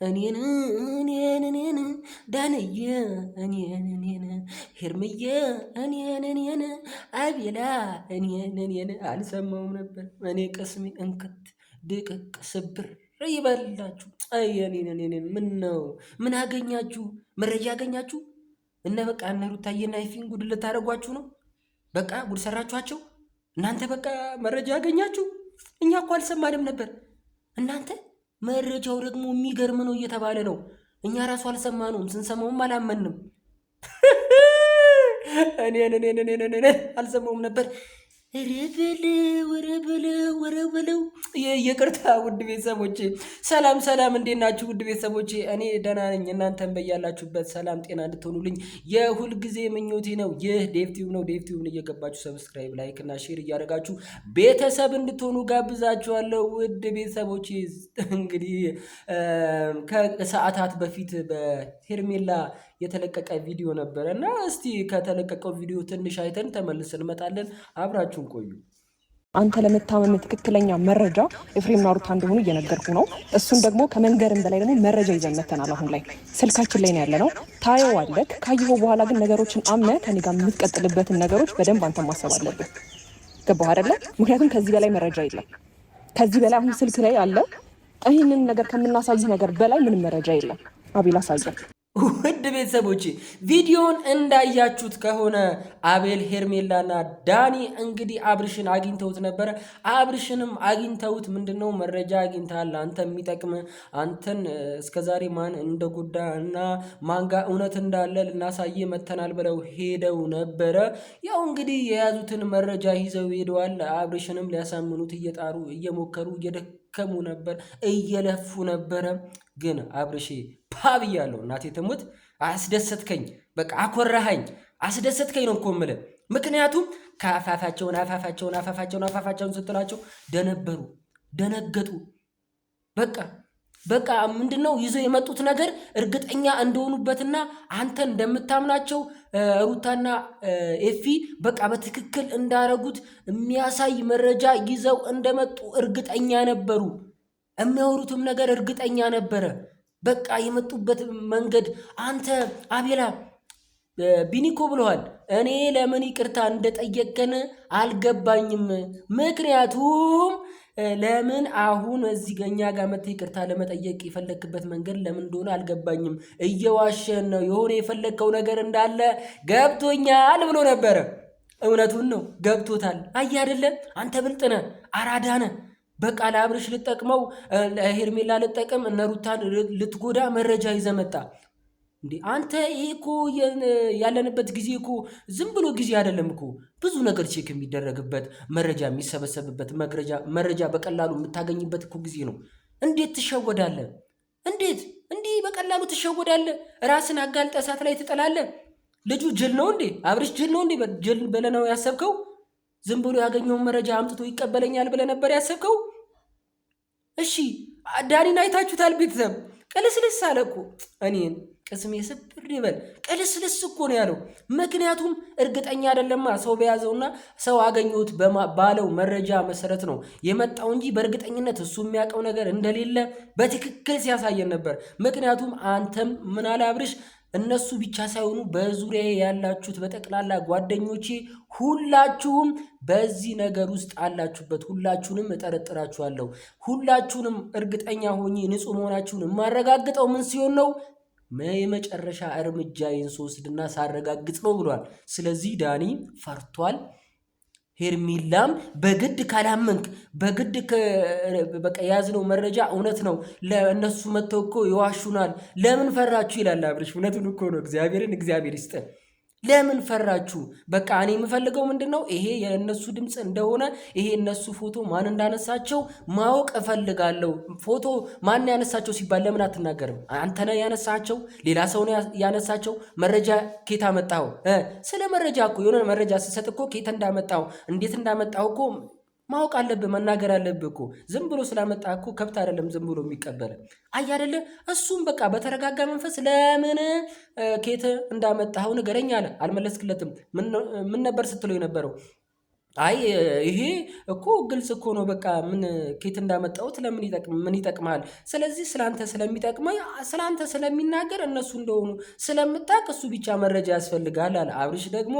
እኔን ዳንዬ እኔን ሄርምዬ እኔን አቤላ እኔን አልሰማውም ነበር። እኔ ቅስሜ እንክት ድቅቅ ስብር ይበላችሁ። እኔን ምን ነው? ምን አገኛችሁ? መረጃ አገኛችሁ? እነ በቃ እነ ሩታዬና ይፊን ጉድ ልታደርጓችሁ ነው? በቃ ጉድ ሰራችኋቸው እናንተ። በቃ መረጃ አገኛችሁ? እኛ እኮ አልሰማንም ነበር እናንተ። መረጃው ደግሞ የሚገርም ነው እየተባለ ነው። እኛ ራሱ አልሰማነውም፣ ስንሰማውም አላመንም። እኔ አልሰማውም ነበር። ረበለው ይቅርታ ውድ ቤተሰቦቼ፣ ሰላም እንዴት ናችሁ? ውድ ቤተሰቦቼ እኔ ደህና ነኝ። እናንተን በያላችሁበት ሰላም ጤና እንድትሆኑልኝ የሁልጊዜ ምኞቴ ነው። ይህ ዴቭቲዩብ ነው። ዴቭቲዩብን እየገባችሁ ሰብስክራይብ፣ ላይክ እና ሼር እያደረጋችሁ ቤተሰብ እንድትሆኑ ጋብዛችኋለሁ። ውድ ቤተሰቦቼ እንግዲህ ከሰዓታት በፊት በሄርሜላ የተለቀቀ ቪዲዮ ነበረ እና እስቲ ከተለቀቀው ቪዲዮ ትንሽ አይተን ተመልሰን እንመጣለን። አብራችሁን ቆዩ። አንተ ለመታመም ትክክለኛ መረጃ ኤፍሬምና ሩታ እንደሆኑ እየነገርኩ ነው። እሱን ደግሞ ከመንገርም በላይ ደግሞ መረጃ ይዘን መተናል። አሁን ላይ ስልካችን ላይ ነው ያለ ነው። ታየዋለህ። ካየኸው በኋላ ግን ነገሮችን አምነህ ከኔ ጋር የምትቀጥልበትን ነገሮች በደንብ አንተ ማሰብ አለብህ። ገባህ አይደለ? ምክንያቱም ከዚህ በላይ መረጃ የለም። ከዚህ በላይ አሁን ስልክ ላይ አለ። ይህንን ነገር ከምናሳይህ ነገር በላይ ምንም መረጃ የለም። አቤል አሳየን። ውድ ቤተሰቦቼ ቪዲዮን እንዳያችሁት ከሆነ አቤል ሄርሜላና ዳኒ እንግዲህ አብርሽን አግኝተውት ነበረ። አብርሽንም አግኝተውት ምንድነው መረጃ አግኝተሃል፣ አንተ የሚጠቅም አንተን እስከዛሬ ማን እንደጎዳ እና ማንጋ እውነት እንዳለ ልናሳየ መተናል ብለው ሄደው ነበረ። ያው እንግዲህ የያዙትን መረጃ ይዘው ሄደዋል። አብርሽንም ሊያሳምኑት እየጣሩ እየሞከሩ እየደከሙ ነበር፣ እየለፉ ነበረ። ግን አብርሼ ብያለሁ። እናቴ ትሙት አስደሰትከኝ፣ በቃ አኮራሃኝ፣ አስደሰትከኝ ነው እኮ የምልህ። ምክንያቱም ከአፋፋቸውን ስትላቸው ደነበሩ፣ ደነገጡ። በቃ ምንድነው ይዘው የመጡት ነገር እርግጠኛ እንደሆኑበትና አንተ እንደምታምናቸው ሩታና ኤፊ በቃ በትክክል እንዳረጉት የሚያሳይ መረጃ ይዘው እንደመጡ እርግጠኛ ነበሩ። የሚያወሩትም ነገር እርግጠኛ ነበረ። በቃ የመጡበት መንገድ አንተ አቤላ ቢኒኮ ብለዋል። እኔ ለምን ይቅርታ እንደጠየቀን አልገባኝም። ምክንያቱም ለምን አሁን እዚህ ገኛ ጋር መጥተህ ይቅርታ ለመጠየቅ የፈለክበት መንገድ ለምን እንደሆነ አልገባኝም። እየዋሸን ነው፣ የሆነ የፈለግከው ነገር እንዳለ ገብቶኛል ብሎ ነበረ። እውነቱን ነው፣ ገብቶታል። አየህ አይደለ? አንተ ብልጥ ነህ፣ አራዳ ነህ። በቃ ለአብርሽ ልጠቅመው፣ ለሄርሜላ ልጠቅም፣ እነ ሩታን ልትጎዳ መረጃ ይዘህ መጣ እንዴ? አንተ ይሄ እኮ ያለንበት ጊዜ እኮ ዝም ብሎ ጊዜ አይደለም እኮ። ብዙ ነገር ቼክ የሚደረግበት መረጃ የሚሰበሰብበት መረጃ በቀላሉ የምታገኝበት እኮ ጊዜ ነው። እንዴት ትሸወዳለህ? እንዴት እንዲህ በቀላሉ ትሸወዳለህ? ራስን አጋልጠህ እሳት ላይ ትጥላለህ? ልጁ ጅል ነው እንዴ? አብርሽ ጅል ነው እንዴ? ጅል ብለህ ነው ያሰብከው? ዝም ብሎ ያገኘውን መረጃ አምጥቶ ይቀበለኛል ብለህ ነበር ያሰብከው? እሺ ዳኒን አይታችሁታል? ቤተሰብ ቅልስልስ አለ እኮ። እኔን ቅስሜ ስብር ይበል። ቅልስልስ እኮ ነው ያለው። ምክንያቱም እርግጠኛ አይደለማ። ሰው በያዘውና ሰው አገኘሁት ባለው መረጃ መሰረት ነው የመጣው እንጂ በእርግጠኝነት እሱ የሚያውቀው ነገር እንደሌለ በትክክል ሲያሳየን ነበር። ምክንያቱም አንተም ምን አለ አብርሽ፣ እነሱ ብቻ ሳይሆኑ በዙሪያ ያላችሁት በጠቅላላ ጓደኞቼ ሁላችሁም በዚህ ነገር ውስጥ አላችሁበት። ሁላችሁንም እጠረጥራችኋለሁ። ሁላችሁንም እርግጠኛ ሆኜ ንጹህ መሆናችሁን የማረጋግጠው ምን ሲሆን ነው? የመጨረሻ እርምጃዬን ስወስድና ሳረጋግጥ ነው ብሏል። ስለዚህ ዳኒ ፈርቷል። ሄርሜላም በግድ ካላመንክ በግድ በቃ የያዝነው መረጃ እውነት ነው፣ ለእነሱ መተው እኮ ይዋሹናል፣ ለምን ፈራችሁ ይላል አብርሽ። እውነቱን እኮ ነው። እግዚአብሔር ይስጠን። ለምን ፈራችሁ? በቃ እኔ የምፈልገው ምንድን ነው ይሄ የእነሱ ድምፅ እንደሆነ ይሄ እነሱ ፎቶ ማን እንዳነሳቸው ማወቅ እፈልጋለሁ። ፎቶ ማን ያነሳቸው ሲባል ለምን አትናገርም? አንተ ነህ ያነሳቸው? ሌላ ሰው ነው ያነሳቸው? መረጃ ኬታ መጣው? ስለ መረጃ እኮ የሆነ መረጃ ስሰጥ እኮ ኬታ እንዳመጣው እንዴት እንዳመጣው እኮ ማወቅ አለብህ፣ መናገር አለብህ እኮ። ዝም ብሎ ስላመጣ እኮ ከብት አይደለም ዝም ብሎ የሚቀበል አይ አይደለ? እሱም በቃ በተረጋጋ መንፈስ ለምን ኬት እንዳመጣኸው ንገረኝ አለ። አልመለስክለትም። ምን ነበር ስትለው የነበረው? አይ ይሄ እኮ ግልጽ እኮ ነው። በቃ ምን ኬት እንዳመጣሁት ምን ይጠቅማል? ስለዚህ ስላንተ ስለሚጠቅመኝ ስላንተ ስለሚናገር እነሱ እንደሆኑ ስለምታውቅ እሱ ብቻ መረጃ ያስፈልጋል አለ። አብርሽ ደግሞ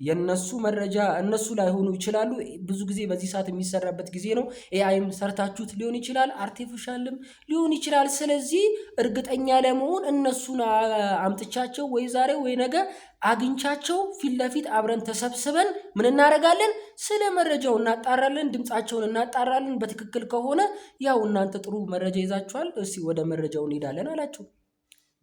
የነሱ መረጃ እነሱ ላይሆኑ ይችላሉ። ብዙ ጊዜ በዚህ ሰዓት የሚሰራበት ጊዜ ነው። ኤአይም ሰርታችሁት ሊሆን ይችላል፣ አርቲፊሻልም ሊሆን ይችላል። ስለዚህ እርግጠኛ ለመሆን እነሱን አምጥቻቸው ወይ ዛሬ ወይ ነገ አግኝቻቸው ፊት ለፊት አብረን ተሰብስበን ምን እናደርጋለን? ስለ መረጃው እናጣራለን፣ ድምፃቸውን እናጣራለን። በትክክል ከሆነ ያው እናንተ ጥሩ መረጃ ይዛችኋል፣ እስቲ ወደ መረጃው እንሄዳለን አላቸው።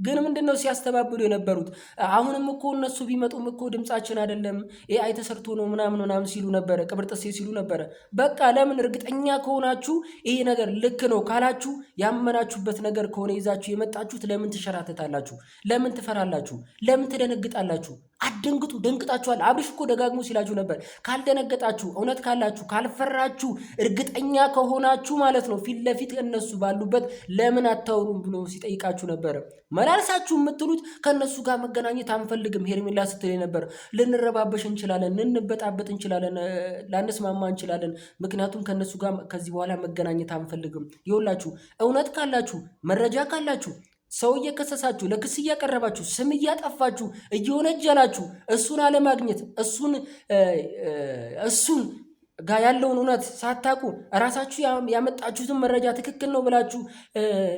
ግን ምንድነው ሲያስተባብሉ የነበሩት? አሁንም እኮ እነሱ ቢመጡም እኮ ድምፃችን አይደለም ኤአይ ተሰርቶ ነው ምናምን ሲሉ ነበረ፣ ቅብርጥሴ ሲሉ ነበረ። በቃ ለምን እርግጠኛ ከሆናችሁ ይሄ ነገር ልክ ነው ካላችሁ ያመናችሁበት ነገር ከሆነ ይዛችሁ የመጣችሁት ለምን ትሸራተታላችሁ? ለምን ትፈራላችሁ? ለምን ትደነግጣላችሁ? አደንግጡ። ደንግጣችኋል። አብርሽ እኮ ደጋግሞ ሲላችሁ ነበር፣ ካልደነገጣችሁ፣ እውነት ካላችሁ፣ ካልፈራችሁ፣ እርግጠኛ ከሆናችሁ ማለት ነው ፊት ለፊት እነሱ ባሉበት ለምን አታወሩም ብሎ ሲጠይቃችሁ ነበረ። መላልሳችሁ የምትሉት ከእነሱ ጋር መገናኘት አንፈልግም ሄርሜላ ስትል ነበር። ልንረባበሽ እንችላለን፣ ልንበጣበጥ እንችላለን፣ ላንስማማ እንችላለን። ምክንያቱም ከእነሱ ጋር ከዚህ በኋላ መገናኘት አንፈልግም። ይኸውላችሁ እውነት ካላችሁ፣ መረጃ ካላችሁ ሰው እየከሰሳችሁ ለክስ እያቀረባችሁ ስም እያጠፋችሁ እየወነጀላችሁ እሱን አለማግኘት እሱን ጋር ያለውን እውነት ሳታውቁ እራሳችሁ ያመጣችሁትን መረጃ ትክክል ነው ብላችሁ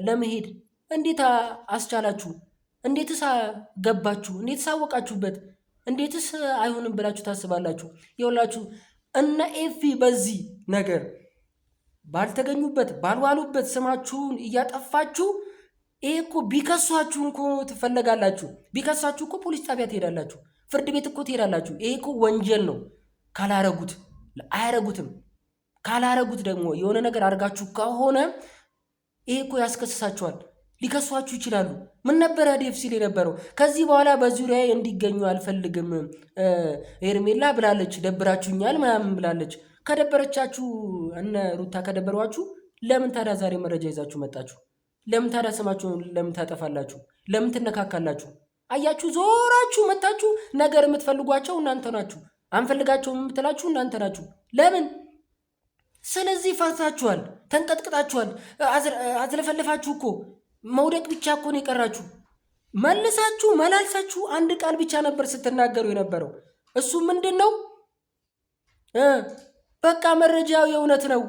ለመሄድ እንዴት አስቻላችሁ? እንዴትስ ገባችሁ? እንዴትስ አወቃችሁበት? እንዴትስ አይሆንም ብላችሁ ታስባላችሁ? ይኸውላችሁ እነ ኤፊ በዚህ ነገር ባልተገኙበት ባልዋሉበት ስማችሁን እያጠፋችሁ ይሄ እኮ ቢከሷችሁ እኮ ትፈለጋላችሁ። ቢከሷችሁ እኮ ፖሊስ ጣቢያ ትሄዳላችሁ፣ ፍርድ ቤት እኮ ትሄዳላችሁ። ይሄ እኮ ወንጀል ነው። ካላረጉት አያረጉትም። ካላረጉት ደግሞ የሆነ ነገር አድርጋችሁ ከሆነ ይሄ እኮ ያስከስሳችኋል። ሊከሷችሁ ይችላሉ። ምን ነበረ ዴፍ ሲል የነበረው? ከዚህ በኋላ በዙሪያ እንዲገኙ አልፈልግም ሄርሜላ ብላለች። ደብራችሁኛል ምናምን ብላለች። ከደበረቻችሁ እነ ሩታ ከደበሯችሁ ለምን ታዲያ ዛሬ መረጃ ይዛችሁ መጣችሁ? ለምን ታዲያ ስማችሁን ለምን ታጠፋላችሁ? ለምን ትነካካላችሁ? አያችሁ፣ ዞራችሁ መጣችሁ። ነገር የምትፈልጓቸው እናንተ ናችሁ፣ አንፈልጋቸውም የምትላችሁ እናንተ ናችሁ። ለምን? ስለዚህ ፈርታችኋል፣ ተንቀጥቅጣችኋል፣ አዝለፈለፋችሁ እኮ መውደቅ ብቻ እኮ ነው የቀራችሁ። መልሳችሁ መላልሳችሁ አንድ ቃል ብቻ ነበር ስትናገሩ የነበረው። እሱ ምንድን ነው? በቃ መረጃው የእውነት ነው፣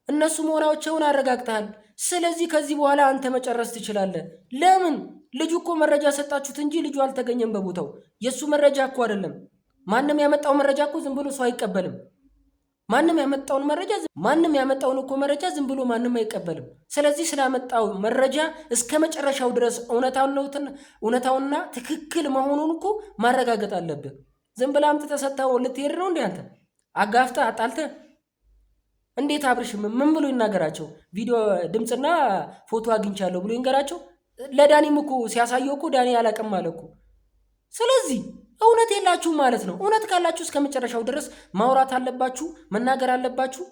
እነሱ መሆናቸውን አረጋግጠሃል። ስለዚህ ከዚህ በኋላ አንተ መጨረስ ትችላለህ። ለምን? ልጁ እኮ መረጃ ሰጣችሁት እንጂ ልጁ አልተገኘም በቦታው። የእሱ መረጃ እኮ አይደለም። ማንም ያመጣው መረጃ እኮ ዝም ብሎ ሰው አይቀበልም። ማንም ያመጣውን እኮ መረጃ ዝም ብሎ ማንም አይቀበልም። ስለዚህ ስላመጣው መረጃ እስከ መጨረሻው ድረስ እውነታውና ትክክል መሆኑን እኮ ማረጋገጥ አለብህ። ዝም ብለህ አምጥተህ ሰጥተኸው ልትሄድ ነው እንዴ? አንተ አጋፍተህ አጣልተህ እንዴት? አብርሽ ምን ብሎ ይናገራቸው? ቪዲዮ ድምፅና ፎቶ አግኝቻለሁ ብሎ ይንገራቸው። ለዳኒም እኮ ሲያሳየው እኮ ዳኒ አላቅም አለ እኮ። ስለዚህ እውነት የላችሁ ማለት ነው። እውነት ካላችሁ እስከ መጨረሻው ድረስ ማውራት አለባችሁ፣ መናገር አለባችሁ፣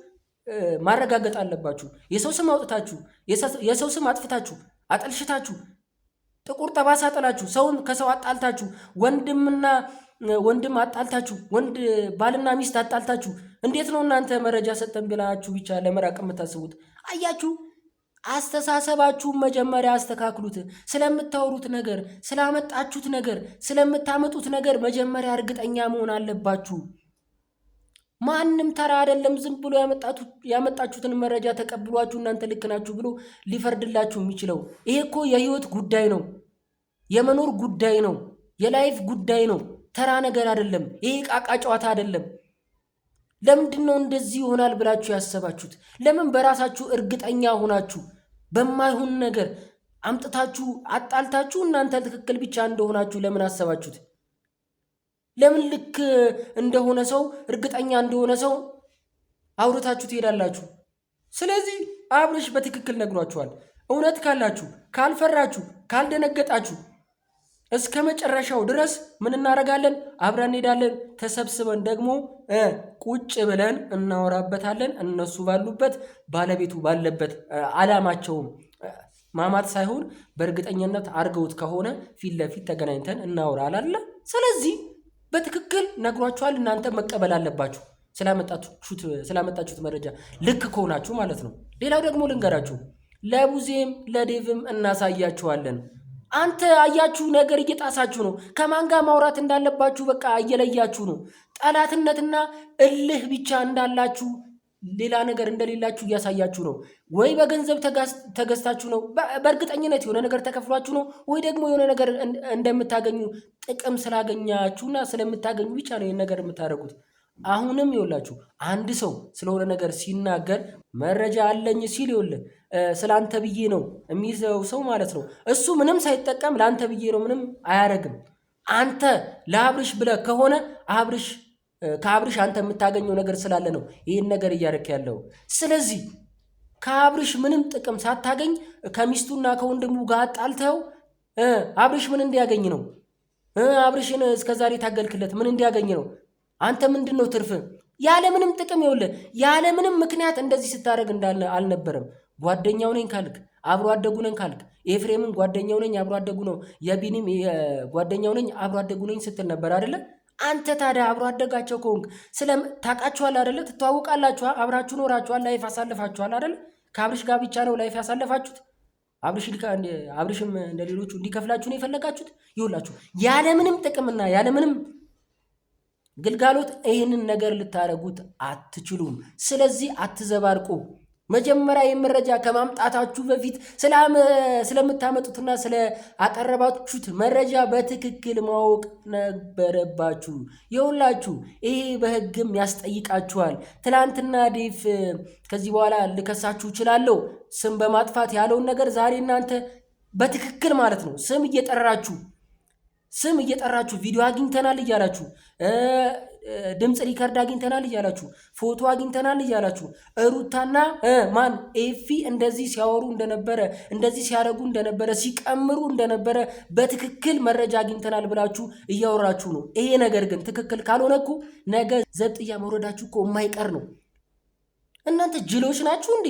ማረጋገጥ አለባችሁ። የሰው ስም አውጥታችሁ የሰው ስም አጥፍታችሁ አጠልሽታችሁ ጥቁር ጠባሳ ጥላችሁ ሰውን ከሰው አጣልታችሁ ወንድም አጣልታችሁ ባልና ሚስት አጣልታችሁ እንዴት ነው እናንተ መረጃ ሰጠን ብላችሁ ብቻ ለመራቅ የምታስቡት? አያችሁ፣ አስተሳሰባችሁን መጀመሪያ አስተካክሉት። ስለምታወሩት ነገር፣ ስላመጣችሁት ነገር፣ ስለምታመጡት ነገር መጀመሪያ እርግጠኛ መሆን አለባችሁ። ማንም ተራ አይደለም ዝም ብሎ ያመጣችሁትን መረጃ ተቀብሏችሁ እናንተ ልክ ናችሁ ብሎ ሊፈርድላችሁ የሚችለው። ይሄ እኮ የህይወት ጉዳይ ነው፣ የመኖር ጉዳይ ነው፣ የላይፍ ጉዳይ ነው። ተራ ነገር አይደለም። ይሄ ቃቃ ጨዋታ አይደለም። ለምንድን ነው እንደዚህ ይሆናል ብላችሁ ያሰባችሁት? ለምን በራሳችሁ እርግጠኛ ሆናችሁ በማይሆን ነገር አምጥታችሁ አጣልታችሁ እናንተ ትክክል ብቻ እንደሆናችሁ ለምን አሰባችሁት? ለምን ልክ እንደሆነ ሰው እርግጠኛ እንደሆነ ሰው አውርታችሁ ትሄዳላችሁ? ስለዚህ አብርሽ በትክክል ነግሯችኋል። እውነት ካላችሁ፣ ካልፈራችሁ፣ ካልደነገጣችሁ እስከ መጨረሻው ድረስ ምን እናደርጋለን? አብረን እንሄዳለን። ተሰብስበን ደግሞ ቁጭ ብለን እናወራበታለን። እነሱ ባሉበት፣ ባለቤቱ ባለበት። አላማቸውም ማማት ሳይሆን በእርግጠኝነት አድርገውት ከሆነ ፊት ለፊት ተገናኝተን እናወራለን። ስለዚህ በትክክል ነግሯችኋል። እናንተ መቀበል አለባችሁ። ስላመጣችሁት መረጃ ልክ ከሆናችሁ ማለት ነው። ሌላው ደግሞ ልንገራችሁ፣ ለቡዜም ለዴቭም እናሳያችኋለን። አንተ አያችሁ ነገር እየጣሳችሁ ነው። ከማን ጋር ማውራት እንዳለባችሁ በቃ እየለያችሁ ነው። ጠላትነትና እልህ ብቻ እንዳላችሁ ሌላ ነገር እንደሌላችሁ እያሳያችሁ ነው። ወይ በገንዘብ ተገዝታችሁ ነው፣ በእርግጠኝነት የሆነ ነገር ተከፍሏችሁ ነው፣ ወይ ደግሞ የሆነ ነገር እንደምታገኙ ጥቅም ስላገኛችሁና ስለምታገኙ ብቻ ነው ይህን ነገር የምታደርጉት። አሁንም ይኸውላችሁ አንድ ሰው ስለሆነ ነገር ሲናገር መረጃ አለኝ ሲል ይኸውልህ ስላንተ ብዬ ነው የሚይዘው ሰው ማለት ነው። እሱ ምንም ሳይጠቀም ለአንተ ብዬ ነው ምንም አያረግም። አንተ ለአብርሽ ብለህ ከሆነ ከአብርሽ አንተ የምታገኘው ነገር ስላለ ነው ይህን ነገር እያደረክ ያለው። ስለዚህ ከአብርሽ ምንም ጥቅም ሳታገኝ ከሚስቱና ከወንድሙ ጋር አጣልተው አብርሽ ምን እንዲያገኝ ነው? አብርሽን እስከዛሬ ታገልክለት ምን እንዲያገኝ ነው? አንተ ምንድን ነው ትርፍ? ያለምንም ጥቅም ይኸውልህ ያለምንም ምክንያት እንደዚህ ስታደርግ እንዳለ አልነበረም። ጓደኛው ነኝ ካልክ አብሮ አደጉ ነኝ ካልክ ኤፍሬምን ጓደኛው ነኝ አብሮ አደጉ ነው፣ የቢኒም ጓደኛው ነኝ አብሮ አደጉ ነኝ ስትል ነበር አይደለ? አንተ ታዲያ አብሮ አደጋቸው ከሆንክ ታውቃችኋል አይደለ? ትተዋውቃላችኋ፣ አብራችሁ ኖራችኋል፣ ላይፍ አሳልፋችኋል አይደለ? ከአብርሽ ጋር ብቻ ነው ላይፍ ያሳለፋችሁት? አብርሽም እንደ ሌሎቹ እንዲከፍላችሁ ነው የፈለጋችሁት? ይኸውላችሁ ያለምንም ጥቅምና ያለምንም ግልጋሎት ይህንን ነገር ልታደርጉት አትችሉም። ስለዚህ አትዘባርቁ። መጀመሪያ የመረጃ ከማምጣታችሁ በፊት ስለምታመጡትና ስለ አቀረባችሁት መረጃ በትክክል ማወቅ ነበረባችሁ። ይኸውላችሁ ይሄ በሕግም ያስጠይቃችኋል። ትናንትና ዴቭ ከዚህ በኋላ ልከሳችሁ እችላለሁ ስም በማጥፋት ያለውን ነገር ዛሬ እናንተ በትክክል ማለት ነው ስም እየጠራችሁ ቪዲዮ አግኝተናል እያላችሁ ድምፅ ሪከርድ አግኝተናል እያላችሁ ፎቶ አግኝተናል እያላችሁ ሩታና ኤፊ እንደዚህ ሲያወሩ እንደነበረ እንደዚህ ሲያደርጉ እንደነበረ ሲቀምሩ እንደነበረ በትክክል መረጃ አግኝተናል ብላችሁ እያወራችሁ ነው። ይሄ ነገር ግን ትክክል ካልሆነ እኮ ነገ ዘብጥያ መውረዳችሁ እኮ የማይቀር ነው። እናንተ ጅሎች ናችሁ እንዴ?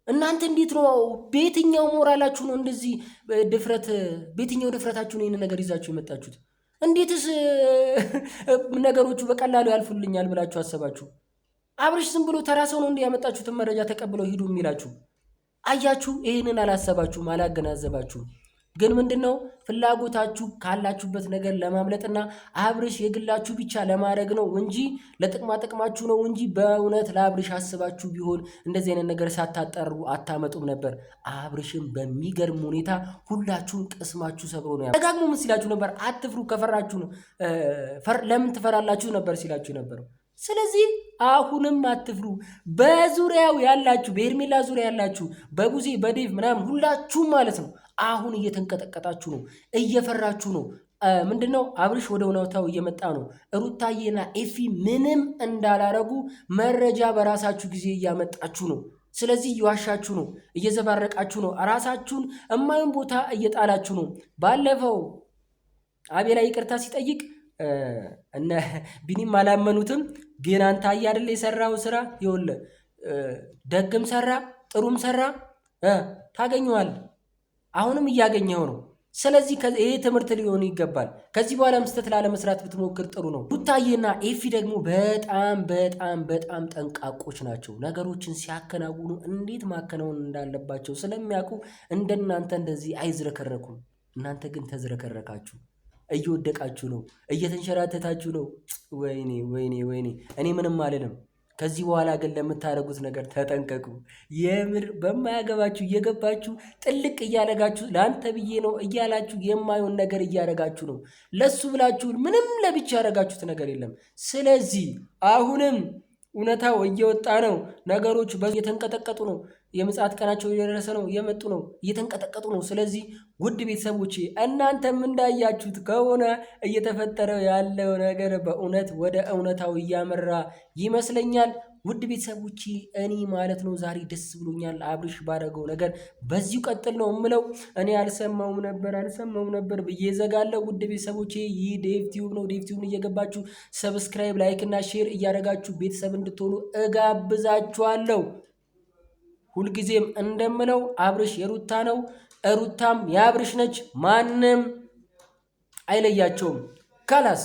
እናንተ እንዴት ነው? በየትኛው ሞራላችሁ ነው እንደዚህ በየትኛው ድፍረታችሁ ነው ይህን ነገር ይዛችሁ የመጣችሁት? እንዴትስ ነገሮቹ በቀላሉ ያልፉልኛል ብላችሁ አሰባችሁ? አብርሽ ዝም ብሎ ተራ ሰው ነው እንዲህ ያመጣችሁትን መረጃ ተቀብለው ሂዱ የሚላችሁ? አያችሁ፣ ይህንን አላሰባችሁም፣ አላገናዘባችሁም። ግን ምንድነው ፍላጎታችሁ ካላችሁበት ነገር ለማምለጥና አብርሽ የግላችሁ ብቻ ለማድረግ ነው እንጂ ለጥቅማችሁ ነው እንጂ በእውነት ለአብርሽ አስባችሁ ቢሆን እንደዚህ አይነት ነገር ሳታጠሩ አታመጡም ነበር። አብርሽን በሚገርም ሁኔታ ሁላችሁን ቅስማችሁ ሰብሮ ነው ደጋግሞ ምን ሲላችሁ ነበር? አትፍሩ፣ ከፈራችሁ ነው ለምን ትፈራላችሁ ነበር ሲላችሁ ነበር። ስለዚህ አሁንም አትፍሩ። በዙሪያው ያላችሁ በሄርሜላ ዙሪያ ያላችሁ በቡዜ በዴቭ ምናምን ሁላችሁም ማለት ነው አሁን እየተንቀጠቀጣችሁ ነው፣ እየፈራችሁ ነው። ምንድነው አብርሽ ወደ እውነታው እየመጣ ነው። ሩታዬና ኤፊ ምንም እንዳላረጉ መረጃ በራሳችሁ ጊዜ እያመጣችሁ ነው። ስለዚህ እየዋሻችሁ ነው፣ እየዘባረቃችሁ ነው፣ ራሳችሁን እማይሆን ቦታ እየጣላችሁ ነው። ባለፈው አቤላ ይቅርታ ሲጠይቅ እነ ቢኒም አላመኑትም። ግን አንተ አይደል የሰራው ስራ ይኸውልህ፣ ደግም ሰራ ጥሩም ሰራ ታገኘዋል። አሁንም እያገኘው ነው። ስለዚህ ይሄ ትምህርት ሊሆን ይገባል። ከዚህ በኋላ ምስተት ላለመስራት ብትሞክር ጥሩ ነው። ሩታዬና ኤፊ ደግሞ በጣም በጣም በጣም ጠንቃቆች ናቸው። ነገሮችን ሲያከናውኑ እንዴት ማከናወን እንዳለባቸው ስለሚያውቁ እንደናንተ እንደዚህ አይዝረከረኩም። እናንተ ግን ተዝረከረካችሁ፣ እየወደቃችሁ ነው፣ እየተንሸራተታችሁ ነው። ወይኔ ወይኔ ወይኔ! እኔ ምንም አልልም። ከዚህ በኋላ ግን ለምታደርጉት ነገር ተጠንቀቁ። የምር በማያገባችሁ እየገባችሁ ጥልቅ እያደረጋችሁ ለአንተ ብዬ ነው እያላችሁ የማይሆን ነገር እያደረጋችሁ ነው። ለሱ ብላችሁ ምንም ለብቻ ያደረጋችሁት ነገር የለም። ስለዚህ አሁንም እውነታው እየወጣ ነው። ነገሮች እየተንቀጠቀጡ ነው። የምጽአት ቀናቸው እየደረሰ ነው። እየመጡ ነው፣ እየተንቀጠቀጡ ነው። ስለዚህ ውድ ቤተሰቦቼ እናንተም እንዳያችሁት ከሆነ እየተፈጠረ ያለው ነገር በእውነት ወደ እውነታው እያመራ ይመስለኛል። ውድ ቤተሰቦቼ እኔ ማለት ነው ዛሬ ደስ ብሎኛል። አብርሽ ባደረገው ነገር በዚሁ ቀጥል ነው የምለው። እኔ አልሰማውም ነበር ብዬ ዘጋለሁ። ውድ ቤተሰቦቼ ይህ ዴቭ ቲዩብ ነው። ዴቭ ቲዩብን እየገባችሁ ሰብስክራይብ፣ ላይክ እና ሼር እያደረጋችሁ ቤተሰብ እንድትሆኑ እጋብዛችኋለሁ። ሁልጊዜም እንደምለው አብርሽ የሩታ ነው፣ ሩታም የአብርሽ ነች። ማንም አይለያቸውም። ካላስ